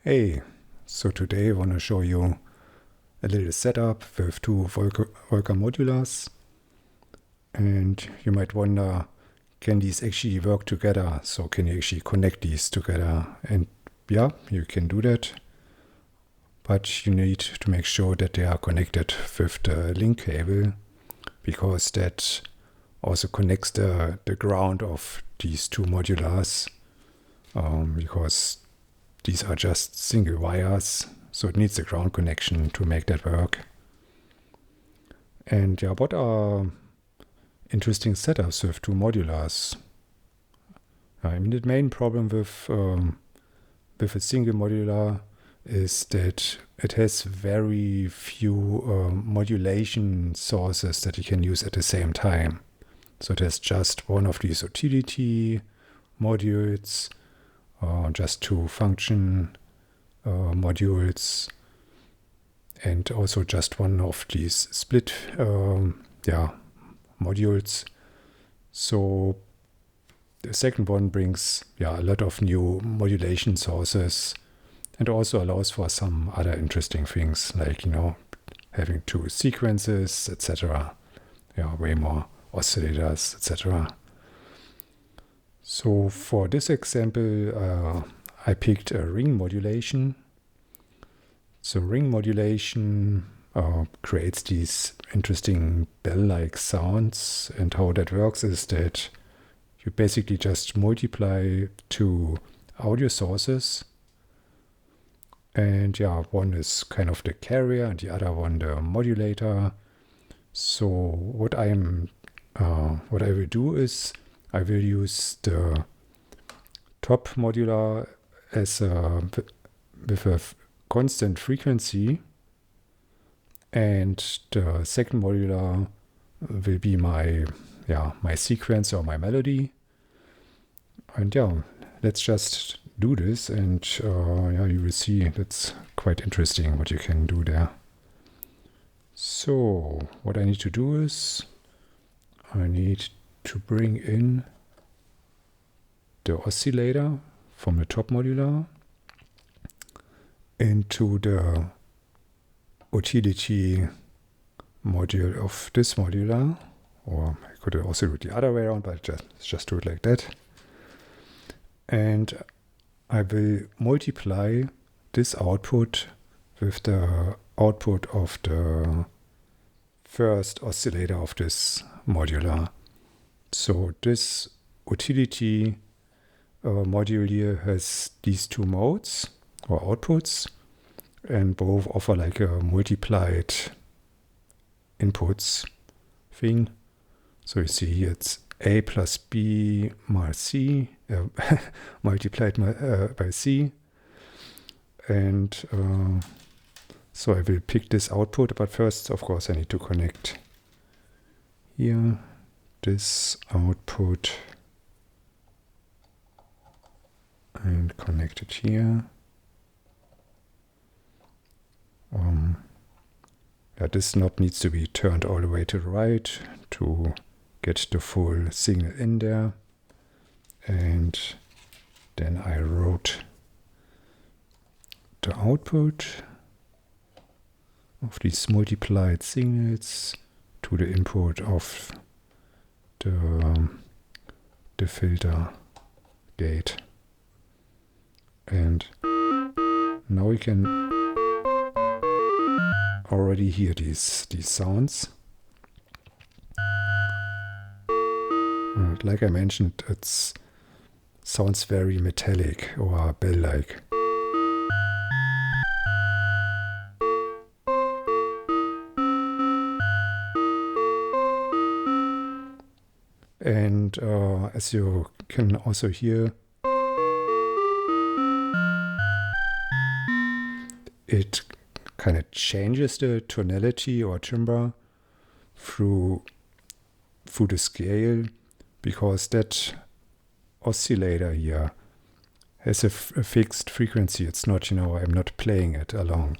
Hey, so today I want to show you a little setup with two Volca Modulars. And you might wonder, can these actually work together? So can you actually connect these together? And yeah, you can do that. But you need to make sure that they are connected with the link cable, because that also connects the ground of these two modulars, because these are just single wires, so it needs a ground connection to make that work. And yeah, what are interesting setups with two modulars? I mean, the main problem with a single modular is that it has very few modulation sources that you can use at the same time. So there's just one of these utility modules, just two function modules, and also just one of these split modules. So the second one brings a lot of new modulation sources, and also allows for some other interesting things, like having two sequences, etc. Way more oscillators, etc. So for this example, I picked a ring modulation. So ring modulation creates these interesting bell-like sounds, and how that works is that you basically just multiply two audio sources, and one is kind of the carrier and the other one the modulator. So what I will do is I will use the top modular as with a constant frequency, and the second modular will be my sequence or my melody. And let's just do this, and you will see that's quite interesting what you can do there. So what I need to do is I need to bring in the oscillator from the top modular into the utility module of this modular, or I could also do it the other way around, but just do it like that. And I will multiply this output with the output of the first oscillator of this modular. So this utility module here has these two modes or outputs, and both offer like a multiplied inputs thing. So you see here it's A plus B mal C multiplied by C. And so I will pick this output, but first, of course, I need to connect here this output and connect it here. This knob needs to be turned all the way to the right to get the full signal in there. And then I route the output of these multiplied signals to the input of the filter gate. And now we can already hear these sounds. And like I mentioned, it sounds very metallic or bell-like. And as you can also hear, it kind of changes the tonality or timbre through the scale, because that oscillator here has a fixed frequency. It's not, I'm not playing it along.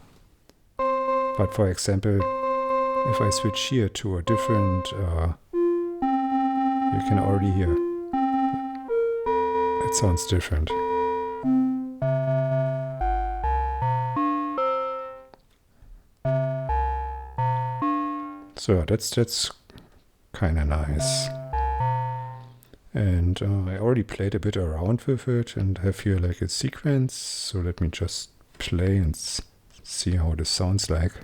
But for example, if I switch here to a different, you can already hear it sounds different. So that's kind of nice. And I already played a bit around with it and have here like a sequence. So let me just play and see how this sounds like.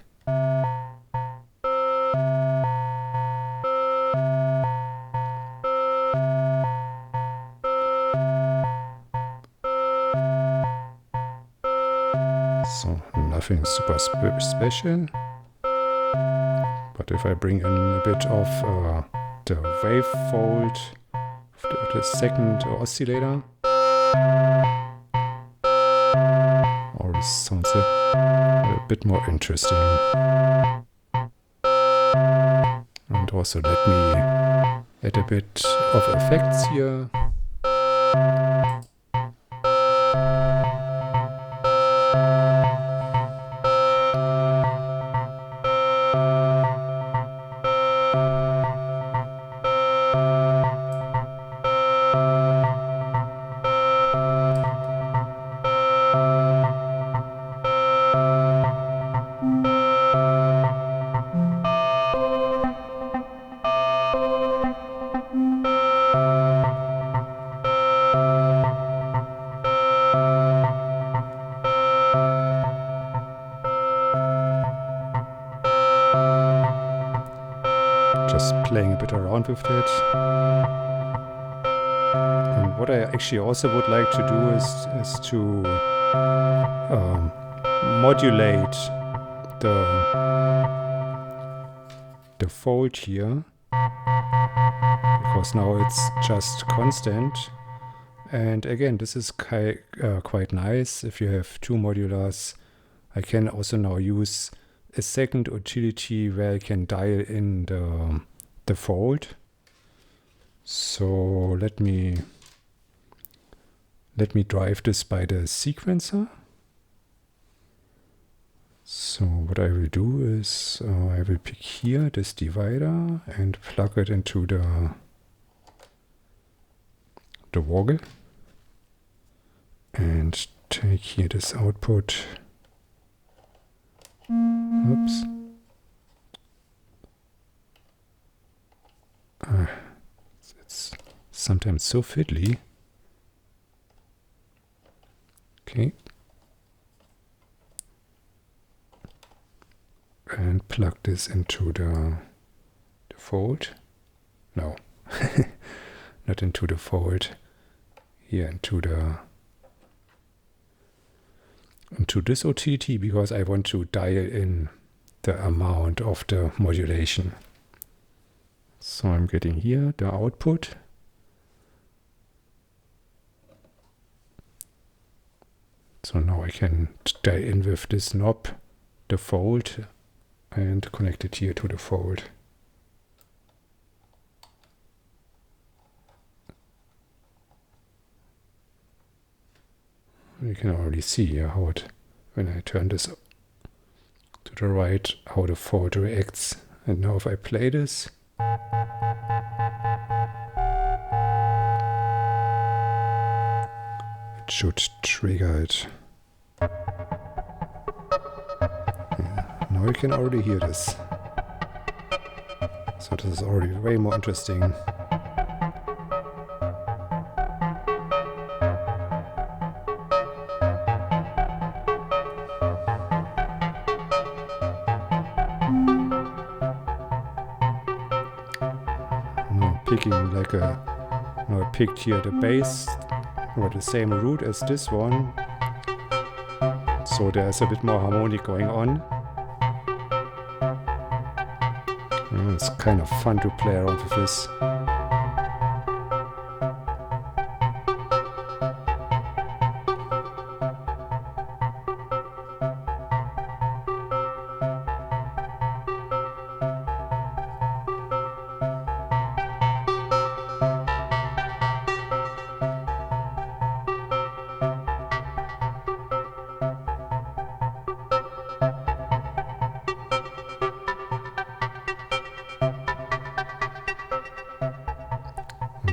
So nothing super special. But if I bring in a bit of the wavefold, the second oscillator, or this sounds a bit more interesting. And also let me add a bit of effects here. Just playing a bit around with it. And what I actually also would like to do is to modulate the fold here, because now it's just constant. And again, this is quite nice. If you have two modulars, I can also now use a second utility where I can dial in the fold. So let me drive this by the sequencer. So what I will do is I will pick here this divider and plug it into the woggle and take here this output. Oops. It's sometimes so fiddly. Okay. And plug this into the fold. No, not into the fold. Here into this utility, because I want to dial in the amount of the modulation. So I'm getting here the output. So now I can dial in with this knob, the fold, and connect it here to the fold. You can already see how it, when I turn this to the right, how the fold reacts. And now if I play this, it should trigger it. Yeah, now you can already hear this. So this is already way more interesting. Picking like now I picked here the bass or the same root as this one, so there's a bit more harmonic going on. It's kind of fun to play around with this.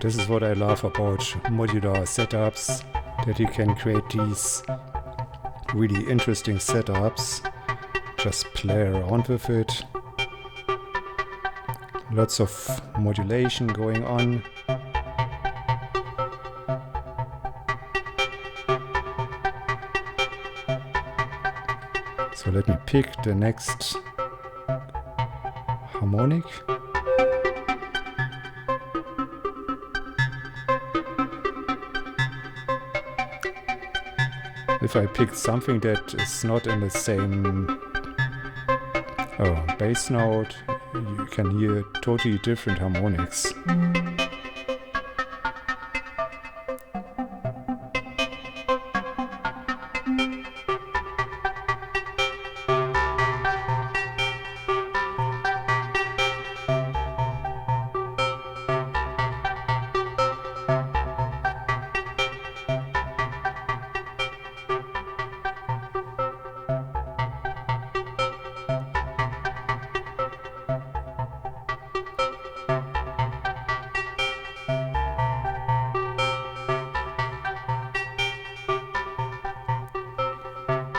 This is what I love about modular setups, that you can create these really interesting setups, just play around with it. lots of modulation going on. So let me pick the next harmonic. If I pick something that is not in the same bass note, you can hear totally different harmonics.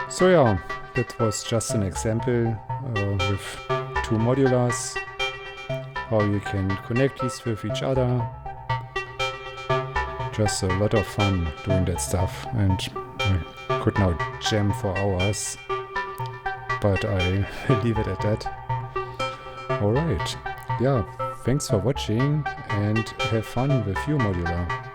So yeah, that was just an example with two modulars, how you can connect these with each other. Just a lot of fun doing that stuff, and I could now jam for hours, but I leave it at that. Alright, yeah, thanks for watching and have fun with your modular.